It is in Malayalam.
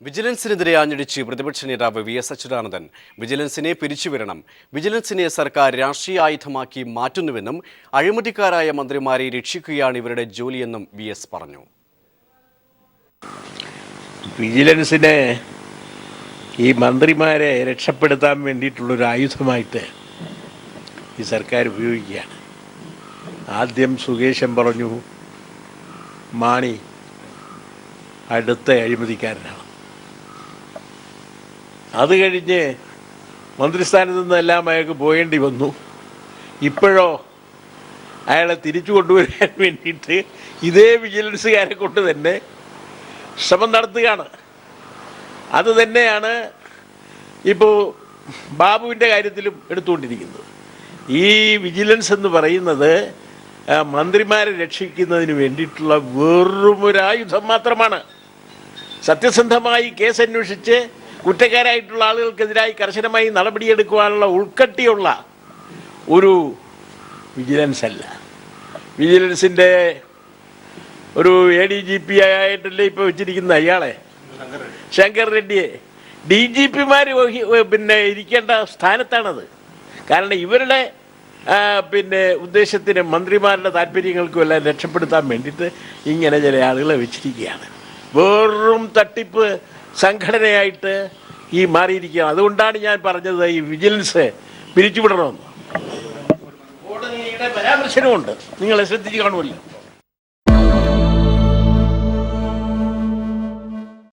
വിജിലൻസിനെതിരെ ആഞ്ഞടിച്ച് പ്രതിപക്ഷ നേതാവ് വി.എസ്. അച്യുതാനന്ദൻ വിജിലൻസിനെ പിരിച്ചുവിടണം, വിജിലൻസിനെ സർക്കാർ രാഷ്ട്രീയ ആയുധമാക്കി മാറ്റുന്നുവെന്നും അഴിമതിക്കാരായ മന്ത്രിമാരെ രക്ഷിക്കുകയാണ് ഇവരുടെ ജോലിയെന്നും വി.എസ്. പറഞ്ഞു. വിജിലൻസിനെ ഈ മന്ത്രിമാരെ രക്ഷപ്പെടുത്താൻ വേണ്ടിയിട്ടുള്ളൊരു ആയുധമായിട്ട് ഈ സർക്കാർ ഉപയോഗിക്കുകയാണ്. ആദ്യം സുകേശൻ പറഞ്ഞു മാണി അടുത്ത അഴിമതിക്കാരനാണ്. അത് കഴിഞ്ഞ് മന്ത്രിസ്ഥാനത്ത് നിന്നെല്ലാം അയാൾക്ക് പോകേണ്ടി വന്നു. ഇപ്പോഴോ അയാളെ തിരിച്ചു കൊണ്ടുവരാൻ വേണ്ടിയിട്ട് ഇതേ വിജിലൻസുകാരെ കൊണ്ട് തന്നെ ശ്രമം നടത്തുകയാണ്. അത് തന്നെയാണ് ഇപ്പോൾ ബാബുവിൻ്റെ കാര്യത്തിലും എടുത്തുകൊണ്ടിരിക്കുന്നത്. ഈ വിജിലൻസ് എന്ന് പറയുന്നത് മന്ത്രിമാരെ രക്ഷിക്കുന്നതിന് വേണ്ടിയിട്ടുള്ള വെറുമൊരായുധം മാത്രമാണ്. സത്യസന്ധമായി കേസ് അന്വേഷിച്ച് കുറ്റക്കാരായിട്ടുള്ള ആളുകൾക്കെതിരായി കർശനമായി നടപടിയെടുക്കുവാനുള്ള ഉൾക്കട്ടിയുള്ള ഒരു വിജിലൻസ് അല്ല. വിജിലൻസിൻ്റെ ഒരു ADGP ആയിട്ടല്ലേ ഇപ്പോൾ വെച്ചിരിക്കുന്ന അയാളെ ശങ്കർ റെഡ്ഡിയെ DGPമാർ ഇരിക്കേണ്ട സ്ഥാനത്താണത്. കാരണം ഇവരുടെ ഉദ്ദേശത്തിന് മന്ത്രിമാരുടെ താല്പര്യങ്ങൾക്കും എല്ലാം രക്ഷപ്പെടുത്താൻ വേണ്ടിയിട്ട് ഇങ്ങനെ ചില ആളുകളെ വെച്ചിരിക്കുകയാണ്. വെറും തട്ടിപ്പ് സംഘടനയായിട്ട് ഈ മാറിയിരിക്കുകയാണ്. അതുകൊണ്ടാണ് ഞാൻ പറഞ്ഞത് ഈ വിജിലൻസ് പിരിച്ചുവിടണമെന്ന്. കോടതിയുടെ പരാമർശനമുണ്ട്, നിങ്ങളെ ശ്രദ്ധിച്ച് കാണുമല്ലോ.